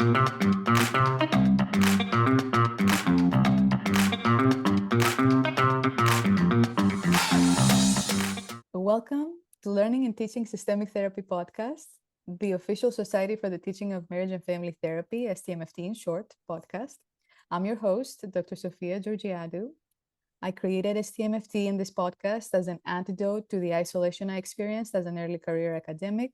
Welcome to Learning and Teaching Systemic Therapy podcast, the official Society for the Teaching of Marriage and Family Therapy, STMFT in short, podcast. I'm your host, Dr. Sofia Georgiadou. I created STMFT in this podcast as an antidote to the isolation I experienced as an early career academic.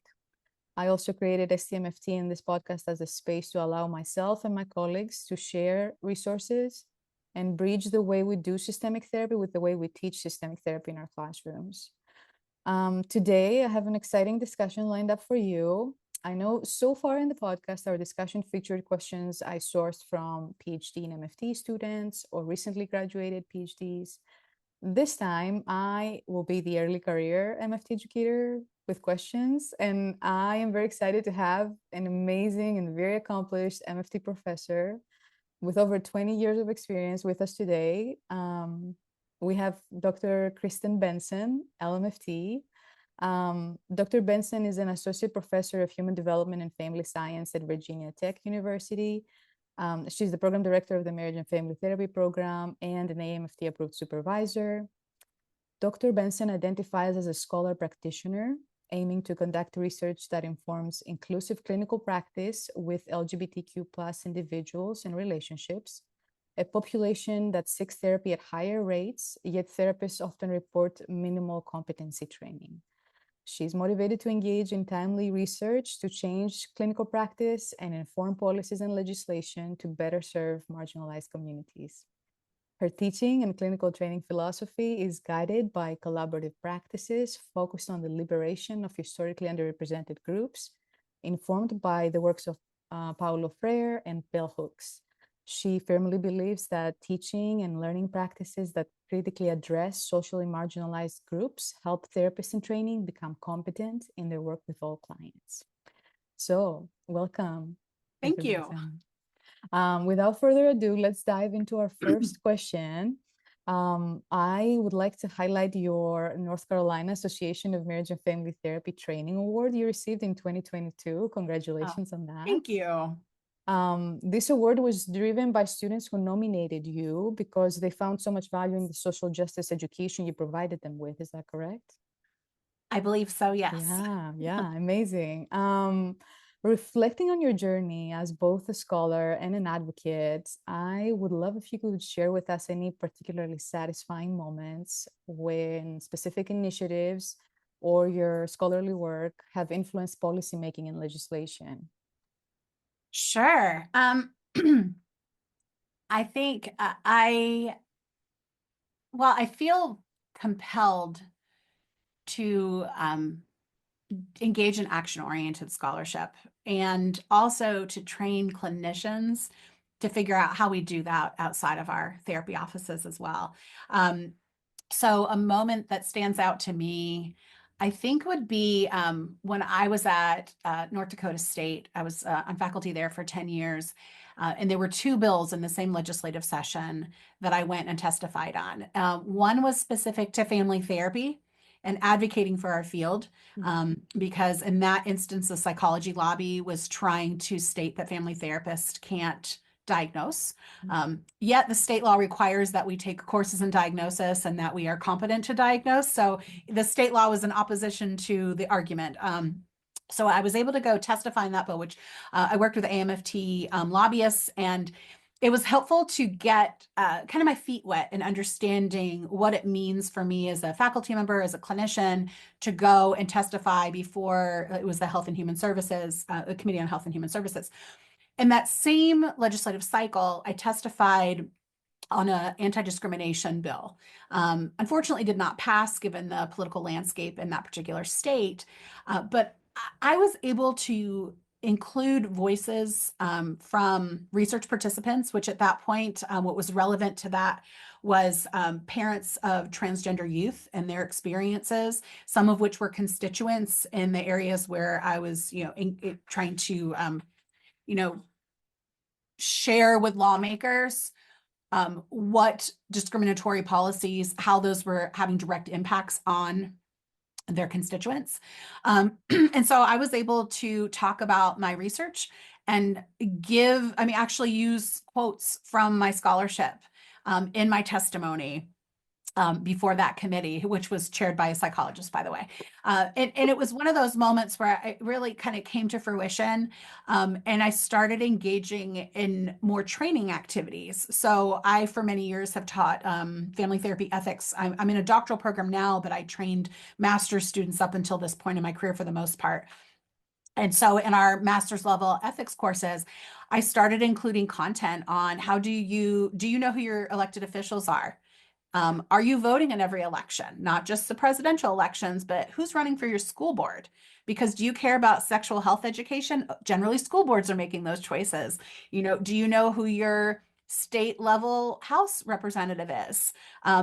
I also created STMFT in this podcast as a space to allow myself and my colleagues to share resources and bridge the way we do systemic therapy with the way we teach systemic therapy in our classrooms. Today, I have an exciting discussion lined up for you. I know so far in the podcast, our discussion featured questions I sourced from Ph.D. and MFT students or recently graduated PhDs. This time, I will be the early career MFT educator with questions, and I am very excited to have an amazing and very accomplished MFT professor with over 20 years of experience with us today. We have Dr. Kristen Benson, LMFT. Dr. Benson is an associate professor of human development and family science at Virginia Tech University. She's the program director of the Marriage and Family Therapy program and an AAMFT-approved supervisor. Dr. Benson identifies as a scholar-practitioner, aiming to conduct research that informs inclusive clinical practice with LGBTQ plus individuals and relationships, a population that seeks therapy at higher rates, yet therapists often report minimal competency training. She's motivated to engage in timely research to change clinical practice and inform policies and legislation to better serve marginalized communities. Her teaching and clinical training philosophy is guided by collaborative practices focused on the liberation of historically underrepresented groups, informed by the works of Paulo Freire and bell hooks. She firmly believes that teaching and learning practices that critically address socially marginalized groups help therapists in training become competent in their work with all clients. So, welcome. Thank you. Without further ado, let's dive into our first question. I would like to highlight your North Carolina Association of Marriage and Family Therapy Training Award you received in 2022. Congratulations on that. Thank you. This award was driven by students who nominated you because they found so much value in the social justice education you provided them with. Is that correct? I believe so, yes. Yeah, amazing. Reflecting on your journey as both a scholar and an advocate, I would love if you could share with us any particularly satisfying moments when specific initiatives or your scholarly work have influenced policymaking and legislation. Sure. I think I feel compelled to engage in action-oriented scholarship and also to train clinicians to figure out how we do that outside of our therapy offices as well. So a moment that stands out to me, I think, would be when I was at North Dakota State. I was on faculty there for 10 years, and there were two bills in the same legislative session that I went and testified on. One was specific to family therapy and advocating for our field, because in that instance, the psychology lobby was trying to state that family therapists can't diagnose. Yet the state law requires that we take courses in diagnosis and that we are competent to diagnose. So the state law was in opposition to the argument. So I was able to go testify in that bill, which I worked with AAMFT lobbyists, and it was helpful to get kind of my feet wet in understanding what it means for me as a faculty member, as a clinician, to go and testify before it was the Health and Human Services, the Committee on Health and Human Services. In that same legislative cycle, I testified on an anti-discrimination bill. Unfortunately, did not pass given the political landscape in that particular state, but I was able to include voices from research participants, which at that point, what was relevant to that was parents of transgender youth and their experiences, some of which were constituents in the areas where I was, trying to, share with lawmakers what discriminatory policies, how those were having direct impacts on their constituents. And so I was able to talk about my research and actually use quotes from my scholarship in my testimony before that committee, which was chaired by a psychologist, by the way. And it was one of those moments where it really kind of came to fruition. And I started engaging in more training activities. So I, for many years, have taught family therapy ethics. I'm in a doctoral program now, but I trained master's students up until this point in my career for the most part. And so in our master's level ethics courses, I started including content on how do you know who your elected officials are? Are you voting in every election, not just the presidential elections, but who's running for your school board? Because do you care about sexual health education? Generally, school boards are making those choices. Do you know who your state level House representative is?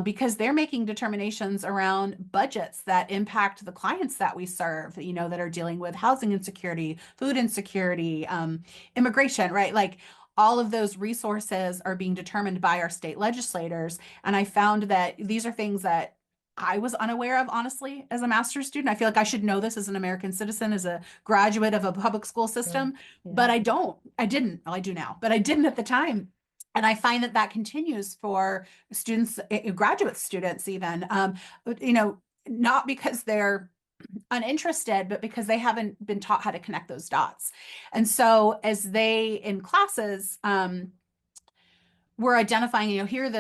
Because they're making determinations around budgets that impact the clients that we serve, that are dealing with housing insecurity, food insecurity, immigration, right? Like all of those resources are being determined by our state legislators. And I found that these are things that I was unaware of, honestly, as a master's student. I feel like I should know this as an American citizen, as a graduate of a public school system, Yeah. but I didn't. Well, I do now, but I didn't at the time. And I find that continues for students, graduate students, even, not because they're uninterested, but because they haven't been taught how to connect those dots. And so as they in classes, we're identifying, here are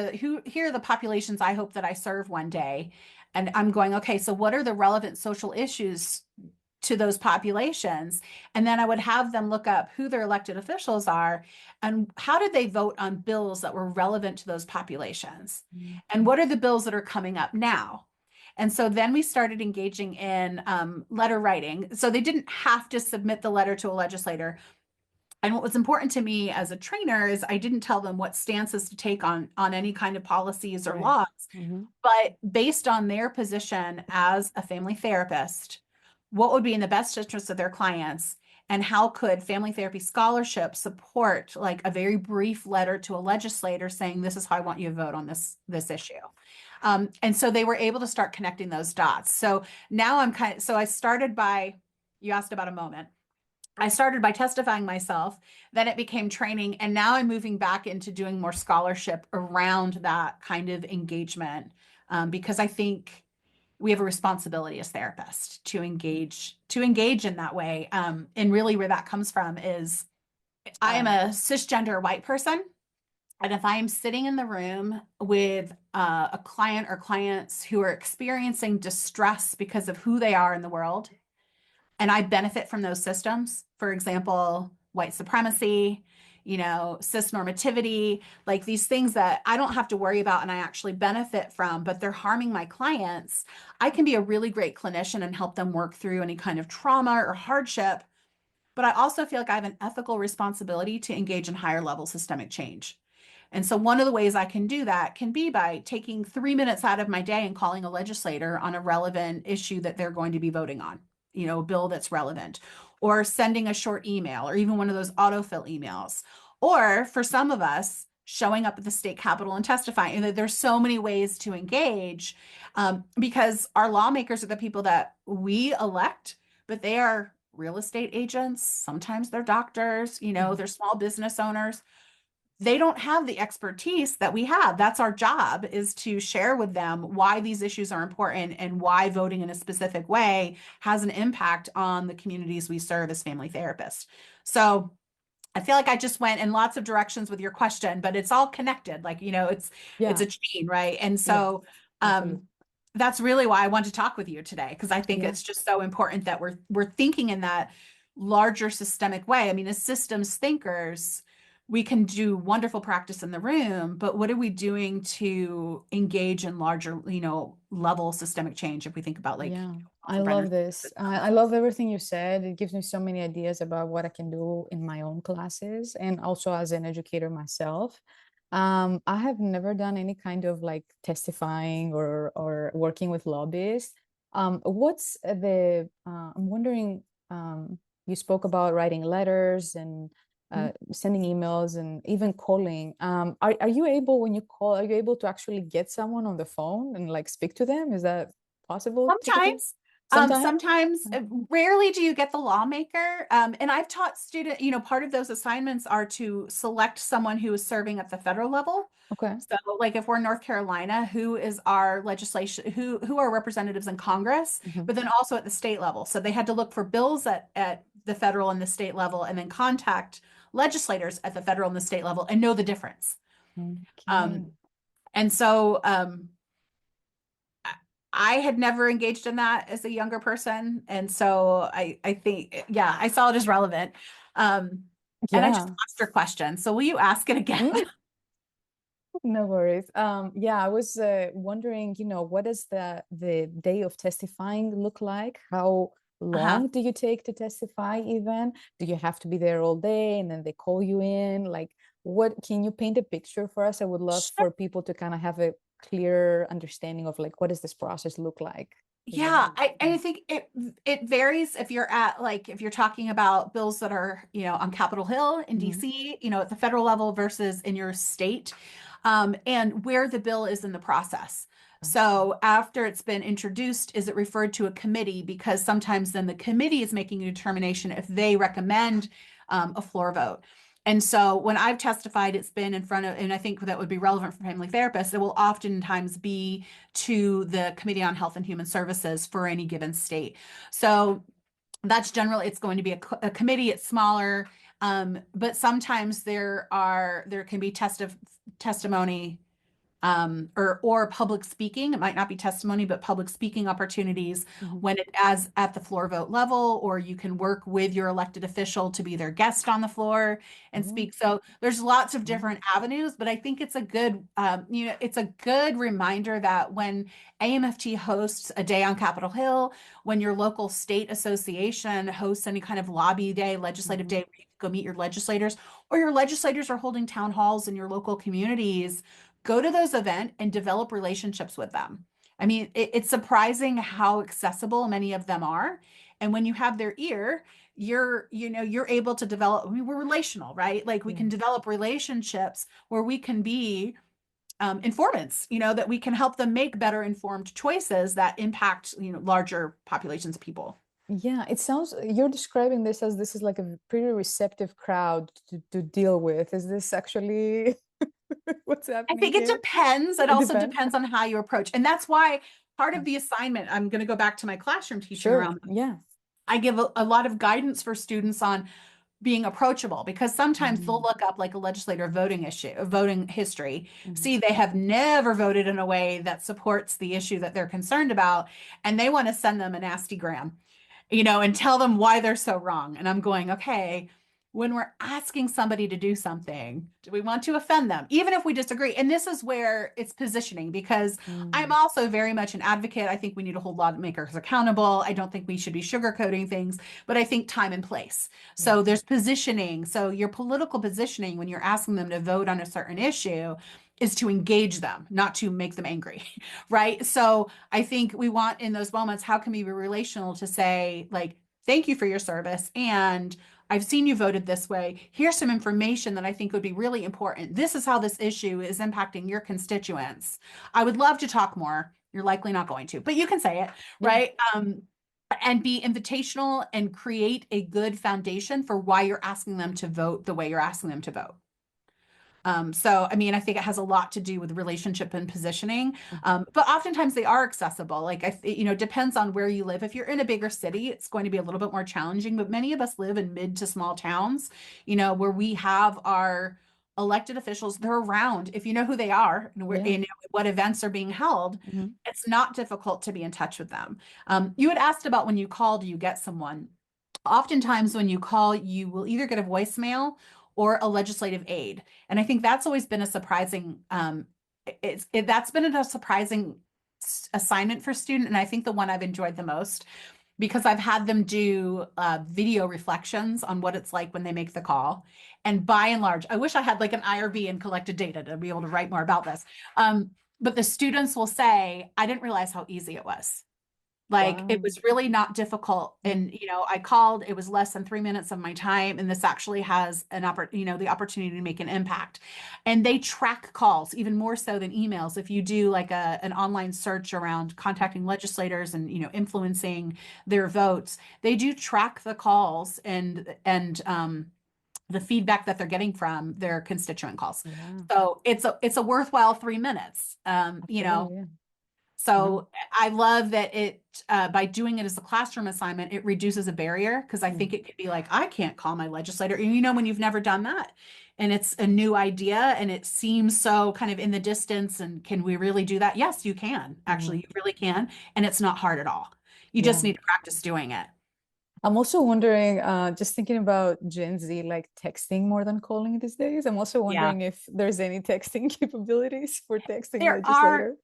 the populations I hope that I serve one day. And I'm going, okay, so what are the relevant social issues to those populations? And then I would have them look up who their elected officials are and how did they vote on bills that were relevant to those populations? Mm-hmm. And what are the bills that are coming up now? And so then we started engaging in letter writing. So they didn't have to submit the letter to a legislator. And what was important to me as a trainer is I didn't tell them what stances to take on any kind of policies or Right. laws, Mm-hmm. but based on their position as a family therapist, what would be in the best interest of their clients, and how could family therapy scholarship support like a very brief letter to a legislator saying, this is how I want you to vote on this issue. And so they were able to start connecting those dots. So now I started by, you asked about a moment. I started by testifying myself, then it became training, and now I'm moving back into doing more scholarship around that kind of engagement, because I think we have a responsibility as therapists to engage in that way. And really where that comes from is I am a cisgender white person. And if I am sitting in the room with a client or clients who are experiencing distress because of who they are in the world, and I benefit from those systems, for example, white supremacy, cis normativity, like these things that I don't have to worry about and I actually benefit from, but they're harming my clients, I can be a really great clinician and help them work through any kind of trauma or hardship. But I also feel like I have an ethical responsibility to engage in higher level systemic change. And so one of the ways I can do that can be by taking 3 minutes out of my day and calling a legislator on a relevant issue that they're going to be voting on, a bill that's relevant, or sending a short email, or even one of those autofill emails. Or for some of us, showing up at the state capitol and testifying. And there's so many ways to engage, because our lawmakers are the people that we elect, but they are real estate agents. Sometimes they're doctors, they're small business owners. They don't have the expertise that we have. That's our job, is to share with them why these issues are important and why voting in a specific way has an impact on the communities we serve as family therapists. So I feel like I just went in lots of directions with your question, but it's all connected. Like, it's a chain, right? And so that's really why I want to talk with you today, because I think it's just so important that we're thinking in that larger systemic way. I mean, as systems thinkers, we can do wonderful practice in the room, but what are we doing to engage in larger, level systemic change if we think about like I love this. I love everything you said. It gives me so many ideas about what I can do in my own classes and also as an educator myself. I have never done any kind of like testifying or working with lobbyists. What's I'm wondering, you spoke about writing letters and sending emails and even calling. Are you able, when you call, are you able to actually get someone on the phone and like speak to them? Is that possible? Sometimes. Sometimes? Sometimes, rarely do you get the lawmaker. And I've taught student, part of those assignments are to select someone who is serving at the federal level. Okay. So like if we're in North Carolina, who is our legislation, who are representatives in Congress, but then also at the state level. So they had to look for bills at the federal and the state level and then contact legislators at the federal and the state level and know the difference. Okay. And so I had never engaged in that as a younger person. And so I think, yeah, I saw it as relevant. And I just Yeah. asked your question. So will you ask it again? No worries. Yeah, I was wondering, what does the day of testifying look like? How Uh-huh. long do you take to testify even? Do you have to be there all day and then they call you in? Like, what can you paint a picture for us? I would love Sure. for people to kind of have a clear understanding of like what does this process look like? Yeah, I think it varies if you're at like if you're talking about bills that are, on Capitol Hill in Mhm. DC, at the federal level versus in your state, and where the bill is in the process. So after it's been introduced, is it referred to a committee? Because sometimes then the committee is making a determination if they recommend a floor vote. And so when I've testified, it's been in front of, and I think that would be relevant for family therapists, it will oftentimes be to the Committee on Health and Human Services for any given state. So that's generally, it's going to be a committee, it's smaller, but sometimes there can be testimony or public speaking. It might not be testimony, but public speaking opportunities Mhm. when it as at the floor vote level, or you can work with your elected official to be their guest on the floor and Mhm. speak. So there's lots of different avenues, but I think it's a good, it's a good reminder that when AMFT hosts a day on Capitol Hill, when your local state association hosts any kind of lobby day, legislative Mhm. day, where you go meet your legislators, or your legislators are holding town halls in your local communities, go to those events and develop relationships with them. I mean, it's surprising how accessible many of them are. And when you have their ear, you're able to develop, I mean, we're relational, right? Like we Yeah. can develop relationships where we can be informants, that we can help them make better informed choices that impact, larger populations of people. Yeah, it sounds you're describing this as this is like a pretty receptive crowd to deal with. Is this actually what's I happening think it here? depends. It It also depends. depends on how you approach. And that's why part of the assignment, I'm going to go back to my classroom teaching Sure. around. Yeah. I give a lot of guidance for students on being approachable because sometimes they'll Mm, look up like a legislator voting history, mhm, see they have never voted in a way that supports the issue that they're concerned about, and they want to send them a nasty gram, and tell them why they're so wrong. And I'm going, okay, when we're asking somebody to do something, do we want to offend them, even if we disagree? And this is where it's positioning, because I'm mm, also very much an advocate. I think we need to hold lawmakers accountable. I don't think we should be sugarcoating things, but I think time and place. yeah. So there's positioning. So your political positioning when you're asking them to vote on a certain issue is to engage them, not to make them angry, right? So I think we want in those moments, how can we be relational to say, like, thank you for your service. And I've seen you voted this way. Here's some information that I think would be really important. This is how this issue is impacting your constituents. I would love to talk more. You're likely not going to, but you can say it, Yeah. right? And be invitational and create a good foundation for why you're asking them to vote the way you're asking them to vote. So, I mean, I think it has a lot to do with relationship and positioning. Mhm. But oftentimes they are accessible. Like, depends on where you live. If you're in a bigger city, it's going to be a little bit more challenging. But many of us live in mid to small towns, where we have our elected officials, they're around. If you know who they are and Yeah. what events are being held, Mhm. it's not difficult to be in touch with them. You had asked about when you call, do you get someone? Oftentimes when you call, you will either get a voicemail or a legislative aid. And I think that's always been a surprising, that's been a surprising assignment for student. And I think the one I've enjoyed the most, because I've had them do video reflections on what it's like when they make the call. And by and large, I wish I had like an IRB and collected data to be able to write more about this. But the students will say, I didn't realize how easy it was. Like it Wow. was really not difficult. Yeah. And, I called, it was less than 3 minutes of my time. And this actually has the opportunity to make an impact. And they track calls even more so than emails. If you do like an online search around contacting legislators and, influencing their votes, they do track the calls and the feedback that they're getting from their constituent calls. Yeah. So it's a worthwhile 3 minutes. Absolutely. Yeah. No. So I love that by doing it as a classroom assignment, it reduces a barrier because I think Mhm. it could be like, I can't call my legislator. And when you've never done that and it's a new idea and it seems so kind of in the distance and can we really do that? Yes, you can. Actually, Mhm. you really can. And it's not hard at all. You just Yeah. need to practice doing it. I'm also wondering, just thinking about Gen Z, like texting more than calling these days. I'm also Yeah. wondering if there's any texting capabilities for texting There are legislator.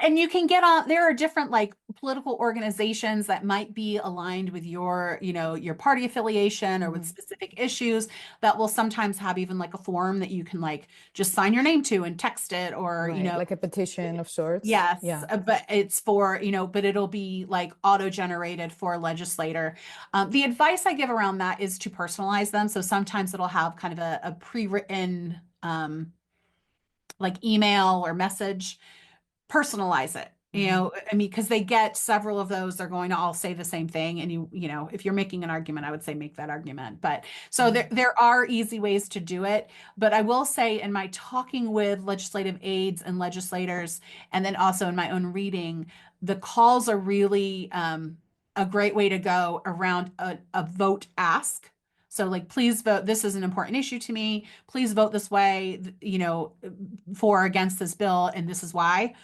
And you can get on, there are different like political organizations that might be aligned with your party affiliation or with Mhm. specific issues that will sometimes have even like a form that you can like just sign your name to and text it or, Right. Like a petition of sorts. yes, Yeah. but it's for, but it'll be like auto-generated for a legislator. The advice I give around that is to personalize them. So sometimes it'll have kind of a pre-written like email or message, personalize it. Mhm. I mean, because they get several of those, they're going to all say the same thing. And if you're making an argument, I would say make that argument. But so Yeah. there are easy ways to do it. But I will say in my talking with legislative aides and legislators, and then also in my own reading, the calls are really a great way to go around a vote ask. So like, please vote. This is an important issue to me. Please vote this way, for or against this bill, and this is why.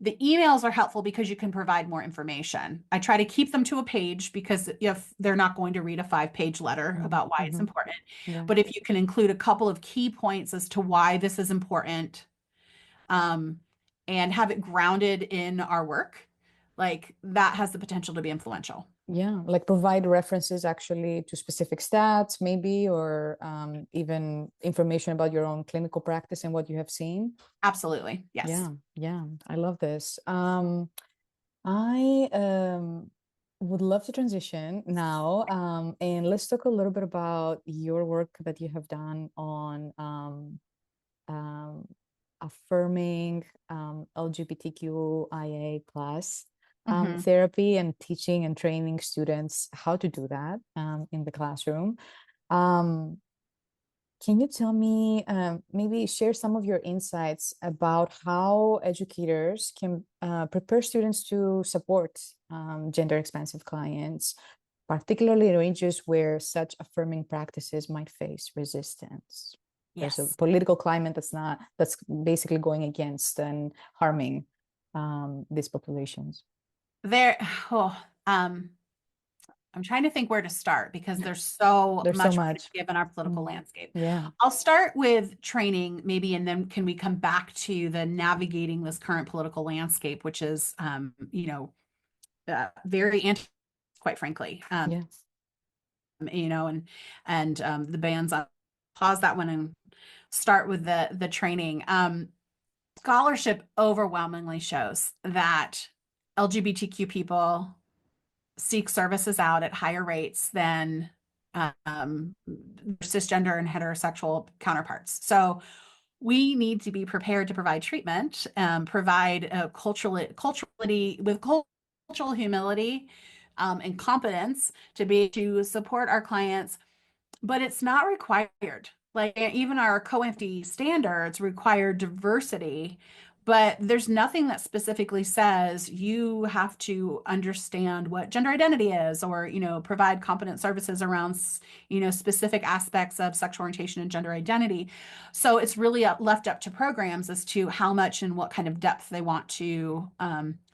The emails are helpful because you can provide more information. I try to keep them to a page because if they're not going to read a 5-page letter Mhm. about why it's Mhm. important. Yeah. But if you can include a couple of key points as to why this is important, um, and have it grounded in our work, like that has the potential to be influential. Yeah, like provide references actually to specific stats, maybe, or even information about your own clinical practice and what you have seen. Absolutely. Yes. Yeah, yeah, I love this. I would love to transition now, and let's talk a little bit about your work that you have done on um, affirming LGBTQIA plus Mhm. therapy and teaching and training students how to do that in the classroom. Um, can you tell me, maybe share some of your insights about how educators can prepare students to support gender expansive clients, particularly in ranges where such affirming practices might face resistance? There's a Yes. political climate that's basically going against and harming these populations. There, oh, I'm trying to think where to start because there's so There's so much we're going to much. give in our political Mm, landscape. yeah. I'll start with training, maybe, and then can we come back to the navigating this current political landscape, which is, very anti, quite frankly, Yeah. and the bans. On pause that one and start with the training. Scholarship overwhelmingly shows that LGBTQ people seek services out at higher rates than cisgender and heterosexual counterparts. So we need to be prepared to provide treatment, provide culturally with cultural humility and competence to be to support our clients, but it's not required. Like even our co-MFT standards require diversity, but there's nothing that specifically says you have to understand what gender identity is or, provide competent services around, specific aspects of sexual orientation and gender identity. So it's really left up to programs as to how much and what kind of depth they want to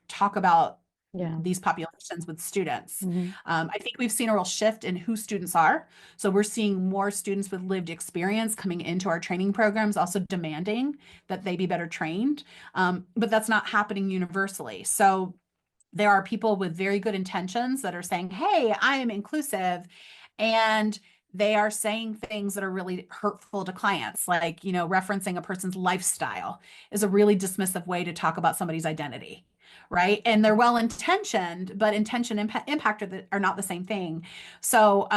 talk about Yeah. these populations with students. Hmm. I think we've seen a real shift in who students are. So we're seeing more students with lived experience coming into our training programs, also demanding that they be better trained. But that's not happening universally. So there are people with very good intentions that are saying, hey, I am inclusive. And they are saying things that are really hurtful to clients, like, referencing a person's lifestyle is a really dismissive way to talk about somebody's identity. right? And they're well intentioned, but intention and impact are not the same thing. So,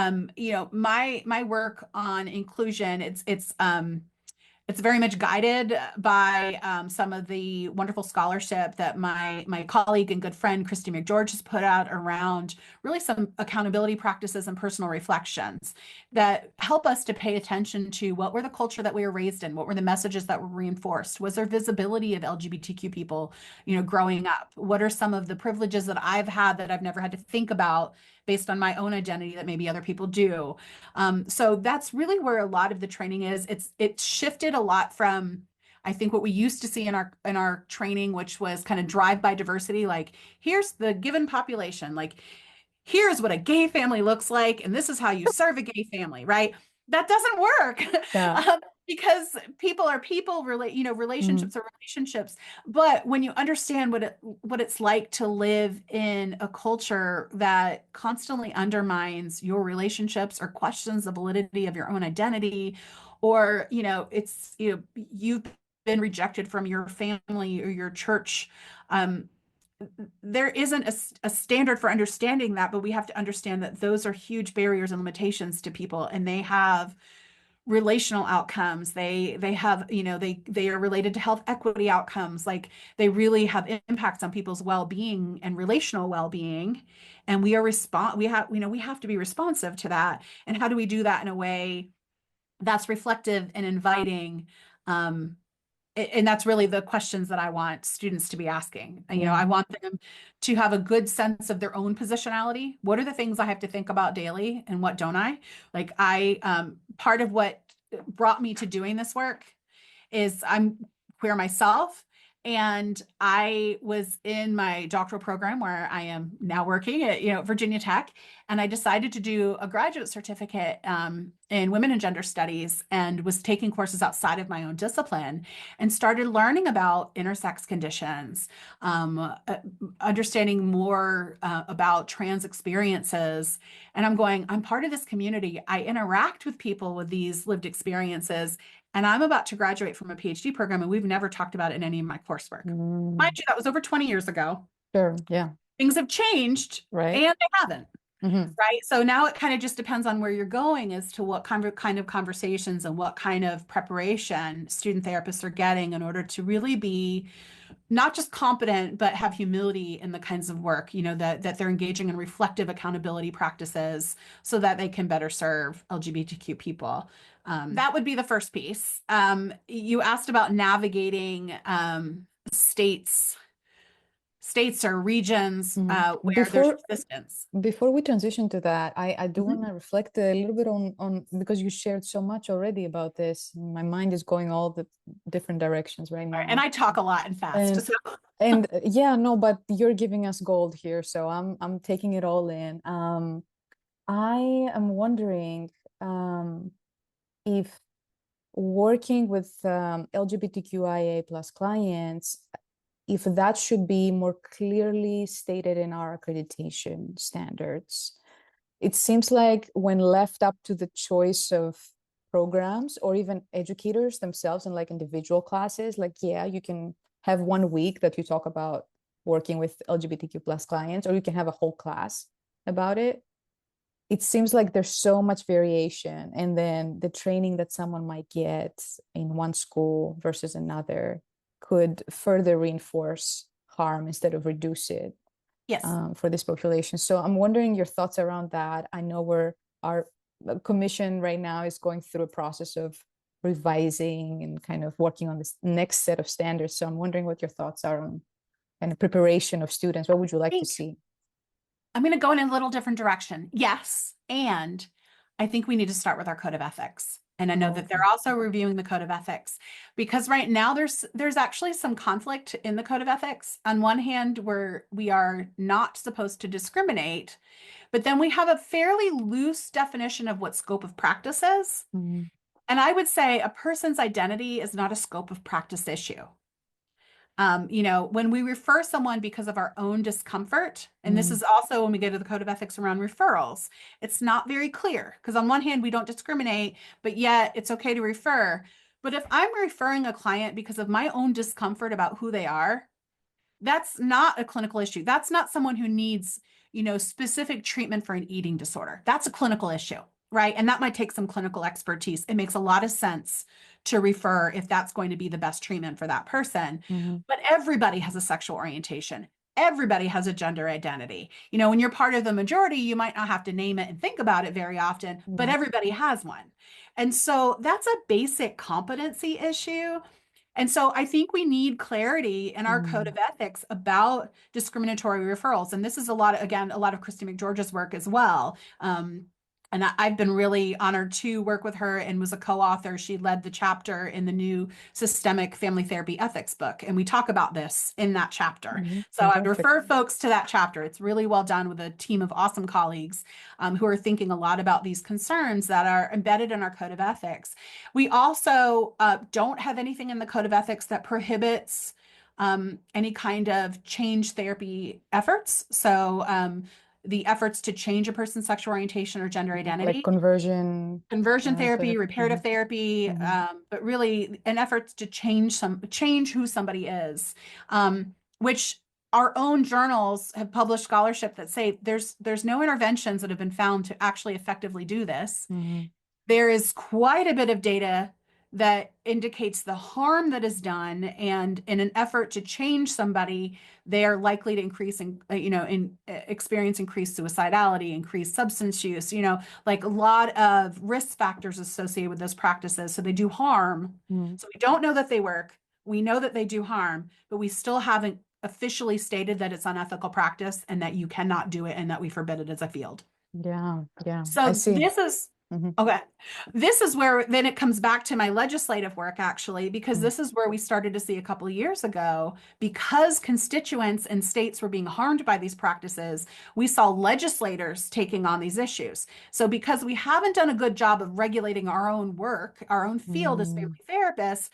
my work on inclusion, it's very much guided by some of the wonderful scholarship that my colleague and good friend Christy McGeorge has put out around really some accountability practices and personal reflections that help us to pay attention to what were the culture that we were raised in, what were the messages that were reinforced, was there visibility of LGBTQ people, growing up? What are some of the privileges that I've had that I've never had to think about based on my own identity that maybe other people do? So that's really where a lot of the training is. It's shifted a lot from, I think, what we used to see in our training, which was kind of drive by diversity. Like, here's the given population. Like, here's what a gay family looks like, and this is how you serve a gay family, right? That doesn't work. Yeah. Because people are people, relationships are relationships. But when you understand what it's like to live in a culture that constantly undermines your relationships or questions the validity of your own identity, or you've been rejected from your family or your church, there isn't a standard for understanding that, but we have to understand that those are huge barriers and limitations to people, and they have relational outcomes. They have, they are related to health equity outcomes. Like, they really have impacts on people's well-being and relational well-being. And we have to be responsive to that. And how do we do that in a way that's reflective and inviting? And that's really the questions that I want students to be asking. Yeah. I want them to have a good sense of their own positionality. What are the things I have to think about daily, and what don't I? Like, part of what brought me to doing this work is I'm queer myself. And I was in my doctoral program where I am now working at, Virginia Tech. And I decided to do a graduate certificate in women and gender studies, and was taking courses outside of my own discipline, and started learning about intersex conditions, understanding more about trans experiences. And I'm part of this community. I interact with people with these lived experiences. And I'm about to graduate from a PhD program, and we've never talked about it in any of my coursework. Mind you, that was over 20 years ago. Sure. Yeah. Things have changed, Right. and they haven't. Mm-hmm. Right. So now it kind of just depends on where you're going as to what kind of conversations and what kind of preparation student therapists are getting in order to really be not just competent, but have humility in the kinds of work, that they're engaging in reflective accountability practices so that they can better serve LGBTQ people. That would be the first piece. You asked about navigating states or regions where there's resistance. Before we transition to that, I do want to reflect a little bit on because you shared so much already about this. My mind is going all the different directions right now. And I talk a lot and fast. And yeah, no, but you're giving us gold here, so I'm taking it all in. I am wondering if working with LGBTQIA plus clients, if that should be more clearly stated in our accreditation standards. It seems like when left up to the choice of programs or even educators themselves in like individual classes, like, yeah, you can have 1 week that you talk about working with LGBTQ plus clients, or you can have a whole class about it. It seems like there's so much variation, and then the training that someone might get in one school versus another could further reinforce harm instead of reduce it. Yes. For this population. So I'm wondering your thoughts around that. I know our commission right now is going through a process of revising and kind of working on this next set of standards. So I'm wondering what your thoughts are on kind of preparation of students. What would you like to see? I'm going to go in a little different direction. Yes. And I think we need to start with our code of ethics. And I know that they're also reviewing the code of ethics, because right now there's actually some conflict in the code of ethics. On one hand, where we are not supposed to discriminate, but then we have a fairly loose definition of what scope of practice is. And I would say a person's identity is not a scope of practice issue. When we refer someone because of our own discomfort, and this is also when we get to the code of ethics around referrals, it's not very clear, because on one hand, we don't discriminate, but yet it's okay to refer. But if I'm referring a client because of my own discomfort about who they are, That's not a clinical issue. That's not someone who needs, specific treatment for an eating disorder. That's a clinical issue, right? And that might take some clinical expertise. It makes a lot of sense to refer if that's going to be the best treatment for that person. But everybody has a sexual orientation. Everybody has a gender identity. When you're part of the majority, you might not have to name it and think about it very often, but everybody has one. And so that's a basic competency issue. And so I think we need clarity in our code of ethics about discriminatory referrals. And this is a lot of Christy McGeorge's work as well. And I've been really honored to work with her and was a co-author. She led the chapter in the new Systemic Family Therapy Ethics book. And we talk about this in that chapter. So I'd refer folks to that chapter. It's really well done with a team of awesome colleagues who are thinking a lot about these concerns that are embedded in our code of ethics. We also don't have anything in the code of ethics that prohibits any kind of change therapy efforts. So the efforts to change a person's sexual orientation or gender identity. Like conversion therapy, reparative therapy, but really an effort to change who somebody is, which our own journals have published scholarship that say there's no interventions that have been found to actually effectively do this. There is quite a bit of data that indicates the harm that is done, and in an effort to change somebody, they are likely to experience increased suicidality, increased substance use, like a lot of risk factors associated with those practices. So they do harm. So we don't know that they work. We know that they do harm, but we still haven't officially stated that it's unethical practice and that you cannot do it and that we forbid it as a field. Yeah. So I see. this is okay. This is where then it comes back to my legislative work, actually, because this is where we started to see a couple of years ago, because constituents and states were being harmed by these practices, we saw legislators taking on these issues. So because we haven't done a good job of regulating our own work, our own field as family therapists,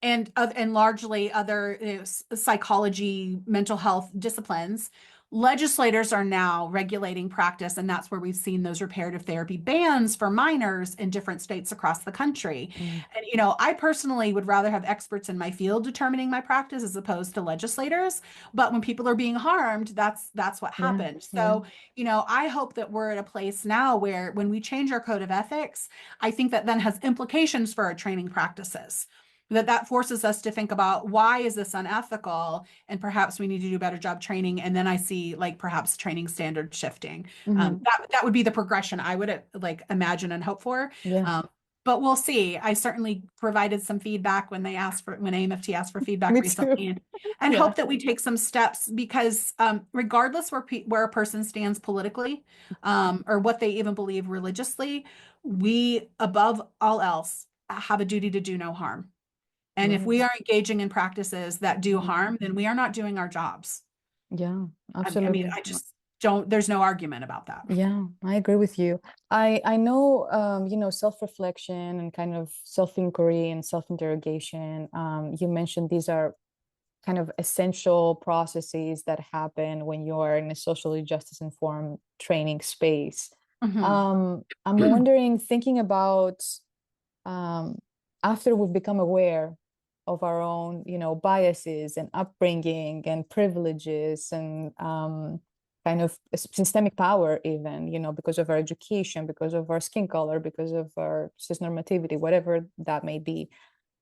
and largely other psychology, mental health disciplines, legislators are now regulating practice, and that's where we've seen those reparative therapy bans for minors in different states across the country. And I personally would rather have experts in my field determining my practice as opposed to legislators. But when people are being harmed, that's what happened. So I hope that we're at a place now where when we change our code of ethics, I think that then has implications for our training practices. That forces us to think about, why is this unethical, and perhaps we need to do a better job training. And then I see perhaps training standard shifting. That would be the progression I would imagine and hope for. But we'll see. I certainly provided some feedback when AAMFT asked for feedback recently, and hope that we take some steps, because regardless where a person stands politically, or what they even believe religiously, we, above all else, have a duty to do no harm. And if we are engaging in practices that do harm, then we are not doing our jobs. Yeah, absolutely. I just don't, there's no argument about that. Yeah, I agree with you. I know, self-reflection and kind of self-inquiry and self-interrogation. You mentioned these are kind of essential processes that happen when you're in a socially justice informed training space. I'm wondering, thinking about after we've become aware of our own, biases and upbringing and privileges and kind of systemic power, even, because of our education, because of our skin color, because of our cisnormativity, whatever that may be.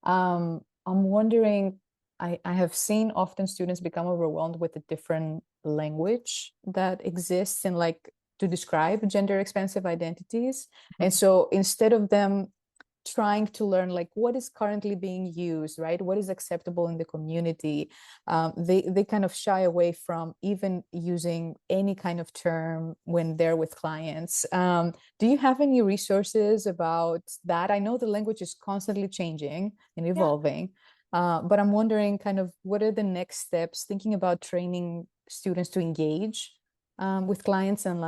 I'm wondering, I have seen often students become overwhelmed with the different language that exists in to describe gender expansive identities. And so instead of them trying to learn what is currently being used, right, what is acceptable in the community, they kind of shy away from even using any kind of term when they're with clients. Do you have any resources about that? I know the language is constantly changing and evolving, but I'm wondering kind of what are the next steps, thinking about training students to engage with clients and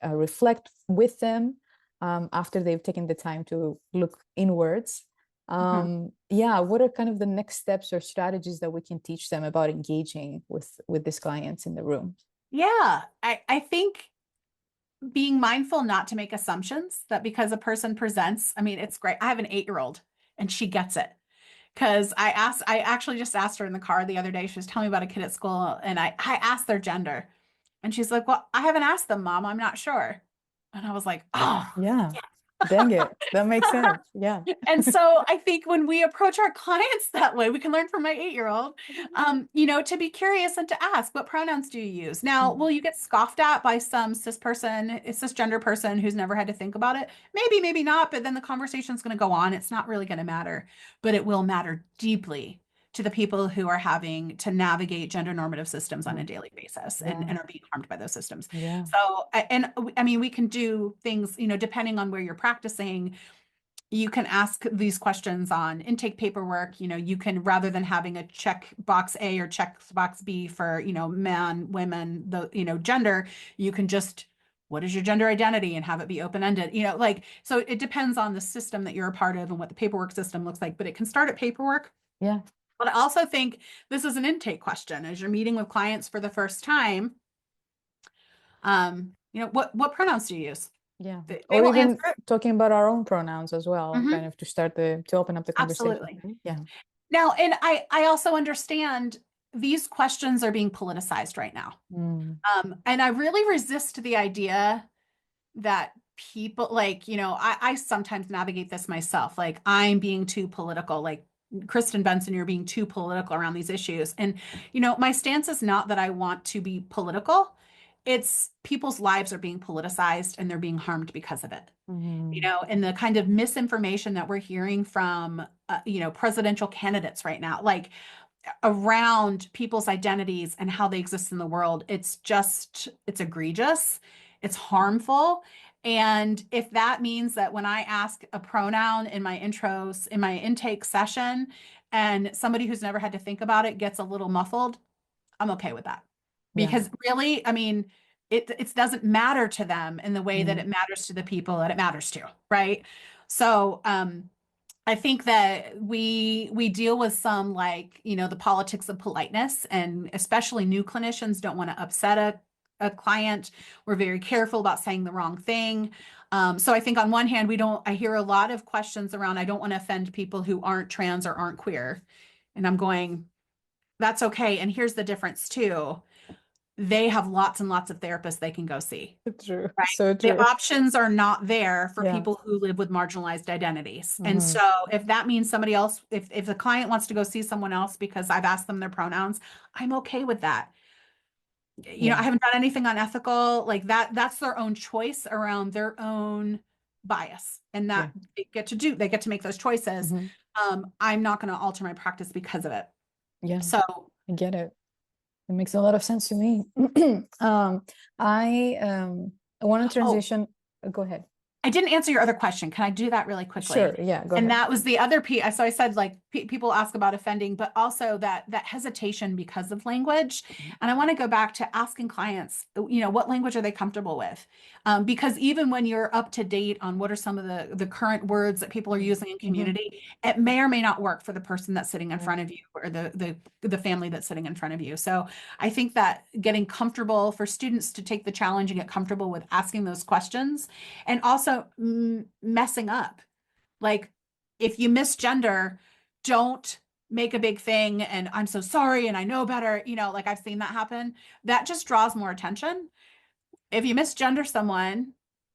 reflect with them after they've taken the time to look inwards. What are kind of the next steps or strategies that we can teach them about engaging with these clients in the room? I think being mindful not to make assumptions that because a person presents, it's great. I have an 8-year-old and she gets it. Because I actually just asked her in the car the other day. She was telling me about a kid at school, and I asked their gender. And she's like, well, I haven't asked them, Mom. I'm not sure. And I was like, oh, Yeah. Dang it. That makes sense. Yeah. and so I think when we approach our clients that way, we can learn from my 8-year-old, to be curious and to ask, what pronouns do you use? Now, will you get scoffed at by some cisgender person who's never had to think about it? Maybe, maybe not, but then the conversation's going to go on. It's not really going to matter, but it will matter deeply to the people who are having to navigate gender normative systems on a daily basis and are being harmed by those systems. Yeah. So, and I mean, we can do things, depending on where you're practicing. You can ask these questions on intake paperwork. You can, rather than having a check box A or check box B for, man, women, gender, you can just, what is your gender identity, and have it be open-ended, so it depends on the system that you're a part of and what the paperwork system looks like, but it can start at paperwork. Yeah. But I also think this is an intake question as you're meeting with clients for the first time. What pronouns do you use? Yeah. They Or will even answer it. talking about our own pronouns as well, Mhm. kind of to open up the conversation. Absolutely. Yeah. Now, and I also understand these questions are being politicized right now. Mm. And I really resist the idea that people I sometimes navigate this myself. Like, I'm being too political, like Kristen Benson, you're being too political around these issues. And, my stance is not that I want to be political. It's people's lives are being politicized and they're being harmed because of it. Mm. And the kind of misinformation that we're hearing from, presidential candidates right now, like around people's identities and how they exist in the world, it's egregious, it's harmful. And if that means that when I ask a pronoun in my intake session, and somebody who's never had to think about it gets a little muffled, I'm okay with that. Yeah. Because really, I mean, it doesn't matter to them in the way that it Mm. matters to the people that it matters to, right? So, I think that we deal with some, like, the politics of politeness, and especially new clinicians don't want to upset a client. We're very careful about saying the wrong thing. So I think on one hand, I hear a lot of questions around, I don't want to offend people who aren't trans or aren't queer. And I'm going, that's okay. And here's the difference too. They have lots and lots of therapists they can go see. True. Right. So The true. options are not there for Yeah. people who live with marginalized identities. And Mhm. so if that means somebody else, if the client wants to go see someone else because I've asked them their pronouns, I'm okay with that. Yeah. I haven't done anything unethical like that. That's their own choice around their own bias, and Yeah. that they get to make those choices. Mhm. I'm not going to alter my practice because of it. Yeah. So I get it. It makes a lot of sense to me. I want to transition. Go ahead. I didn't answer your other question. Can I do that really quickly? Sure. Yeah. Go And ahead. that was the other piece. So I said, like, people ask about offending, but also that hesitation because of language. And I want to go back to asking clients, what language are they comfortable with? Because even when you're up to date on what are some of the current words that people are using in community, it may or may not work for the person that's sitting in front of you, or the family that's sitting in front of you. So I think that getting comfortable, for students to take the challenge and get comfortable with asking those questions, and also messing up. Like, if you misgender, don't make a big thing and I'm so sorry and I know better, like I've seen that happen. That just draws more attention. If you misgender someone,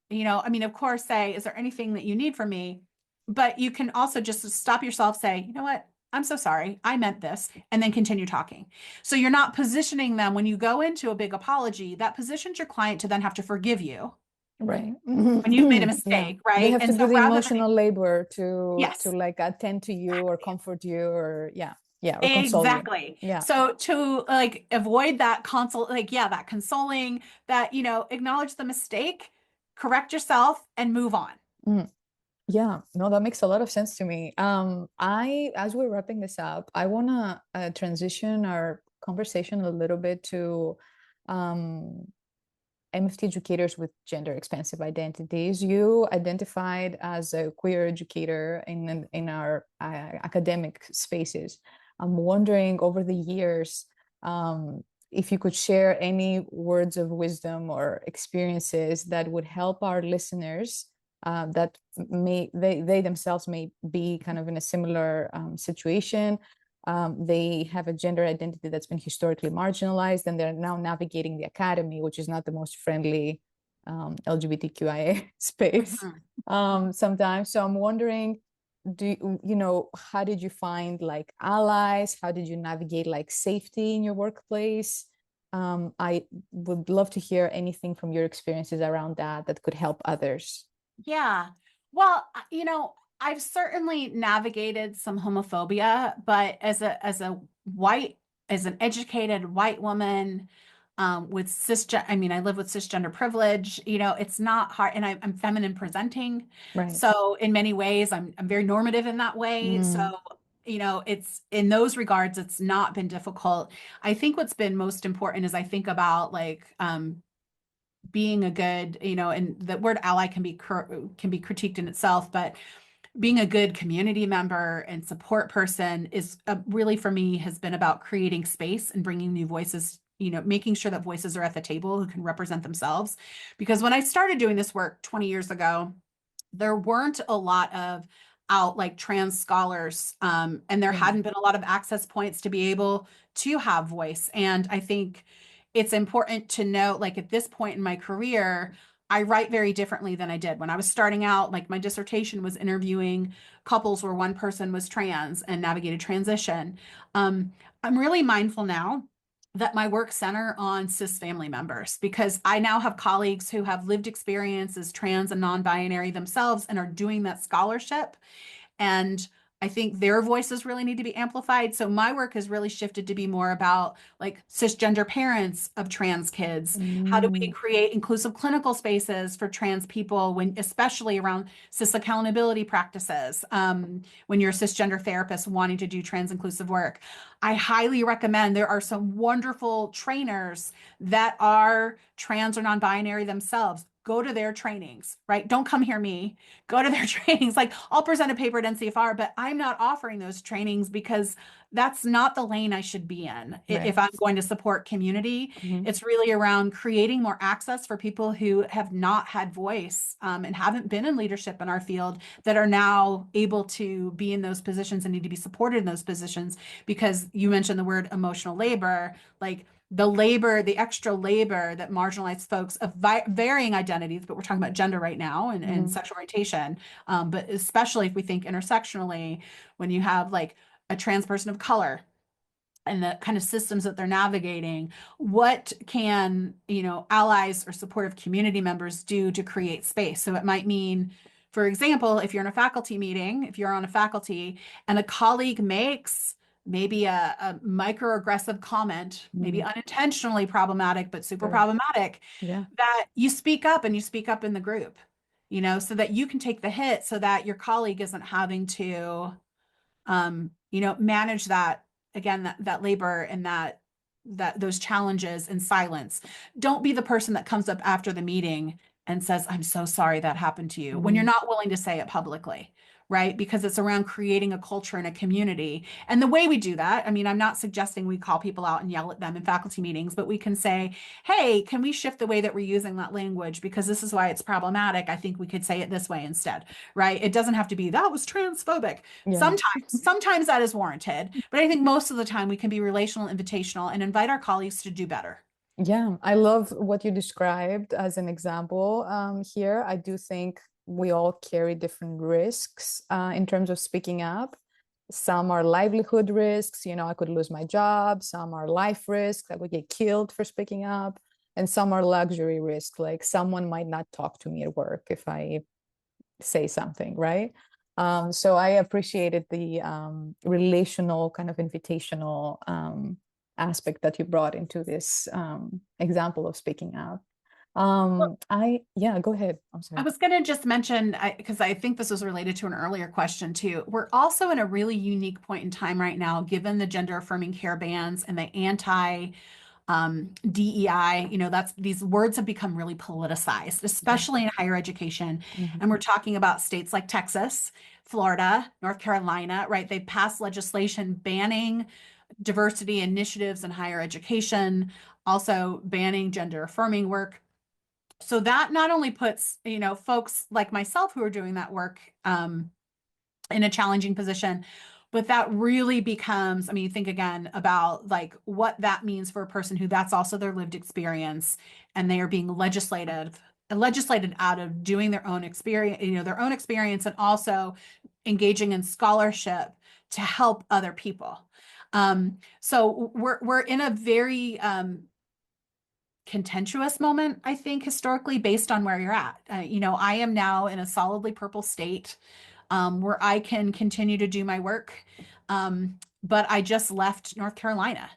I mean, of course, say, is there anything that you need from me? But you can also just stop yourself, say, you know what? I'm so sorry. I meant this, and then continue talking. So you're not positioning them, when you go into a big apology, that positions your client to then have to forgive you Right. when you've made a Yeah. mistake, They right? have And to so do the rather than, emotional labor to yes, like attend to you or comfort you or or console you. exactly. Yeah. So to, like, avoid that that consoling, that, acknowledge the mistake, correct yourself, and move on. Mm. Yeah, no, that makes a lot of sense to me. As we're wrapping this up, I want to transition our conversation a little bit to um, MFT educators with gender expansive identities. You identified as a queer educator in our academic spaces. I'm wondering, over the years, if you could share any words of wisdom or experiences that would help our listeners that they themselves may be kind of in a similar situation. They have a gender identity that's been historically marginalized, and they're now navigating the academy, which is not the most friendly LGBTQIA space sometimes. So I'm wondering, how did you find like allies? How did you navigate like safety in your workplace? I would love to hear anything from your experiences around that could help others. Yeah. Well, I've certainly navigated some homophobia, but as an educated white woman, with I mean, I live with cisgender privilege, it's not hard, and I'm feminine presenting. Right. So in many ways, I'm very normative in that way. So, it's in those regards, it's not been difficult. I think what's been most important is I think about like, being a good, and the word ally can be critiqued in itself, but being a good community member and support person is really, for me, has been about creating space and bringing new voices, making sure that voices are at the table who can represent themselves. Because when I started doing this work 20 years ago, there weren't a lot of out like trans scholars, and there hadn't been a lot of access points to be able to have voice. And I think it's important to note, like at this point in my career, I write very differently than I did when I was starting out. Like my dissertation was interviewing couples where one person was trans and navigated transition. I'm really mindful now that my work center on cis family members, because I now have colleagues who have lived experience as trans and non-binary themselves and are doing that scholarship. And I think their voices really need to be amplified. So my work has really shifted to be more about like cisgender parents of trans kids. How do we create inclusive clinical spaces for trans people, when, especially around cis accountability practices, when you're a cisgender therapist wanting to do trans inclusive work? I highly recommend, there are some wonderful trainers that are trans or non-binary themselves. Go to their trainings, right? Don't come hear me. Go to their trainings. Like, I'll present a paper at NCFR, but I'm not offering those trainings because that's not the lane I should be in. Right. If I'm going to support community, it's really around creating more access for people who have not had voice, and haven't been in leadership in our field, that are now able to be in those positions and need to be supported in those positions. Because you mentioned the word emotional labor, like the extra labor that marginalized folks of varying identities, but we're talking about gender right now, and sexual orientation. But especially if we think intersectionally, when you have like a trans person of color and the kind of systems that they're navigating, what can, allies or supportive community members do to create space? So it might mean, for example, if you're in a faculty meeting, if you're on a faculty and a colleague makes maybe a microaggressive comment, maybe unintentionally problematic, but super problematic, that you speak up, and you speak up in the group, so that you can take the hit, so that your colleague isn't having to, manage that, again, that labor and that those challenges in silence. Don't be the person that comes up after the meeting and says, "I'm so sorry that happened to you," when you're not willing to say it publicly, right? Because it's around creating a culture and a community. And the way we do that, I mean, I'm not suggesting we call people out and yell at them in faculty meetings, but we can say, "Hey, can we shift the way that we're using that language? Because this is why it's problematic. I think we could say it this way instead," right? It doesn't have to be, "That was transphobic." Sometimes that is warranted, but I think most of the time we can be relational, invitational, and invite our colleagues to do better. Yeah, I love what you described as an example here. I do think we all carry different risks in terms of speaking up. Some are livelihood risks, I could lose my job. Some are life risks, I would get killed for speaking up. And some are luxury risks, like someone might not talk to me at work if I say something, right? So I appreciated the relational kind of invitational aspect that you brought into this example of speaking out. Yeah, go ahead. I'm I sorry. was going to just mention, because I think this was related to an earlier question too. We're also in a really unique point in time right now, given the gender affirming care bans and the anti DEI, these words have become really politicized, especially in higher education. And we're talking about states like Texas, Florida, North Carolina, right? They've passed legislation banning diversity initiatives in higher education, also banning gender affirming work. So that not only puts, folks like myself who are doing that work in a challenging position, but that really becomes, I mean, think again about like what that means for a person who that's also their lived experience, and they are being legislated out of doing their own experience, their own experience, and also engaging in scholarship to help other people. So we're in a very contentious moment, I think, historically, based on where you're at. I am now in a solidly purple state where I can continue to do my work. But I just left North Carolina.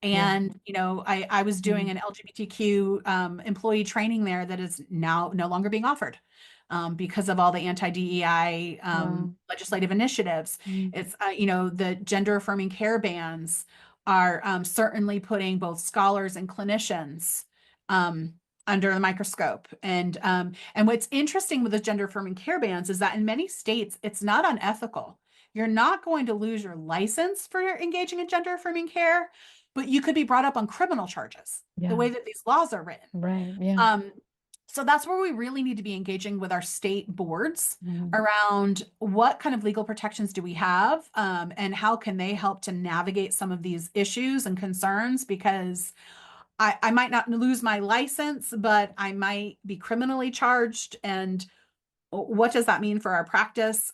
Yeah. And, I was doing Mhm. an LGBTQ employee training there that is now no longer being offered because of all the anti-DEI Wow. legislative initiatives. Mm. It's, the gender affirming care bans are certainly putting both scholars and clinicians um, under the microscope. And what's interesting with the gender affirming care bans is that in many states, it's not unethical. You're not going to lose your license for engaging in gender affirming care, but you could be brought up on criminal charges, the Yeah. way that these laws are written. Right. Yeah. Um, so that's where we really need to be engaging with our state boards Mhm. around what kind of legal protections do we have, and how can they help to navigate some of these issues and concerns, because I might not lose my license, but I might be criminally charged. And what does that mean for our practice?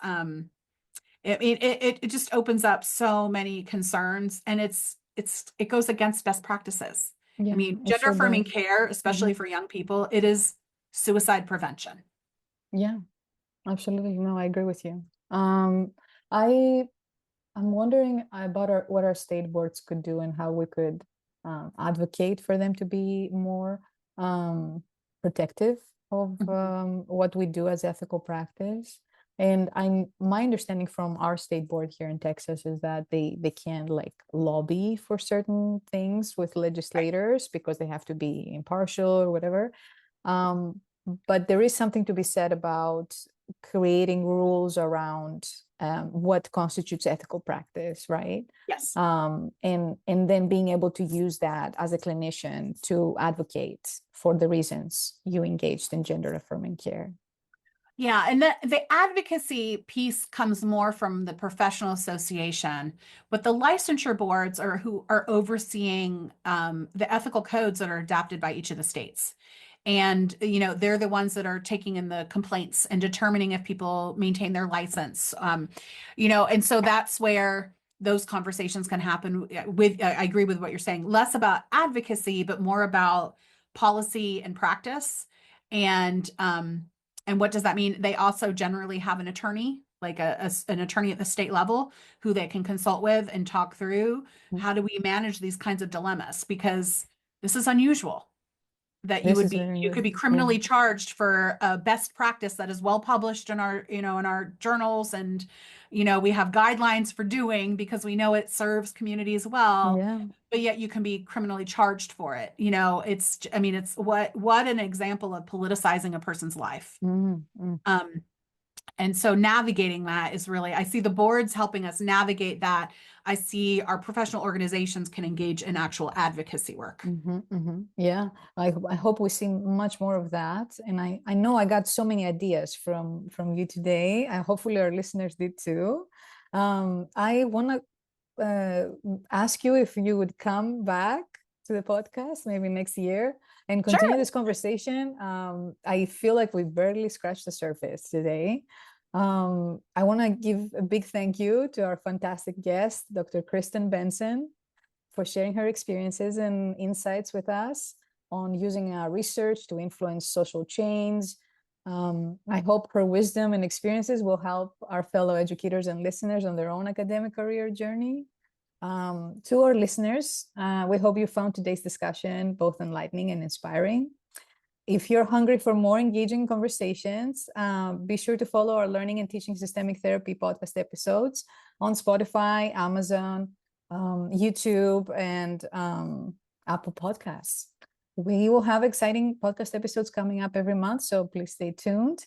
It just opens up so many concerns, and it goes against best practices. I Yeah. mean, It gender sure affirming does. care, especially Mhm. for young people, it is suicide prevention. Yeah. Absolutely. No, I agree with you. I I'm wondering about what our state boards could do and how we could advocate for them to be more um, protective of Mhm. what we do as ethical practice. And my understanding from our state board here in Texas is that they can like lobby for certain things with Right. legislators because they have to be impartial or whatever. Um, but there is something to be said about creating rules around what constitutes ethical practice, right? Yes. And then being able to use that as a clinician to advocate for the reasons you engaged in gender affirming care. Yeah, and the advocacy piece comes more from the professional association, but the licensure boards are who are overseeing the ethical codes that are adopted by each of the states. And, they're the ones that are taking in the complaints and determining if people maintain their license. And so that's where those conversations can happen with, I agree with what you're saying, less about advocacy, but more about policy and practice. And, and what does that mean? They also generally have an attorney, like an attorney at the state level who they can consult with and talk through how do we manage these kinds of dilemmas, because this is unusual that This is very you could be unusual. Yeah. criminally charged for a best practice that is well published in our, in our journals. And, we have guidelines for doing because we know it serves communities well, Yeah. but yet you can be criminally charged for it. I mean, it's what an example of politicizing a person's life. Mm, mm. Um, and so navigating that is really, I see the boards helping us navigate that. I see our professional organizations can engage in actual advocacy work. Yeah, I hope we see much more of that. And I know I got so many ideas from you today. Hopefully our listeners did too. I want to ask you if you would come back to the podcast maybe next year and continue Sure. this conversation. I feel like we barely scratched the surface today. I want to give a big thank you to our fantastic guest, Dr. Kristen Benson, for sharing her experiences and insights with us on using research to influence social change. I hope her wisdom and experiences will help our fellow educators and listeners on their own academic career journey. To our listeners, we hope you found today's discussion both enlightening and inspiring. If you're hungry for more engaging conversations, be sure to follow our Learning and Teaching Systemic Therapy podcast episodes on Spotify, Amazon, YouTube, and Apple Podcasts. We will have exciting podcast episodes coming up every month, so please stay tuned.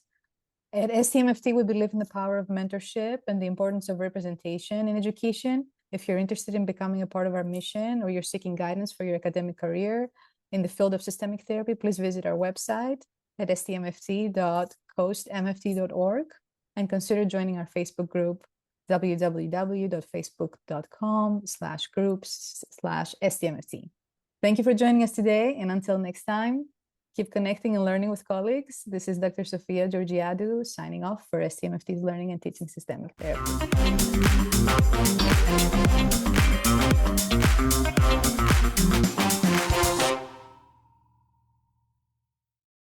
At STMFT, we believe in the power of mentorship and the importance of representation in education. If you're interested in becoming a part of our mission or you're seeking guidance for your academic career in the field of systemic therapy, please visit our website at stmft.coastmft.org, and consider joining our Facebook group, www.facebook.com/groups/stmft. Thank you for joining us today, and until next time, keep connecting and learning with colleagues. This is Dr. Sofia Georgiadou signing off for STMFT's Learning and Teaching Systemic Therapy.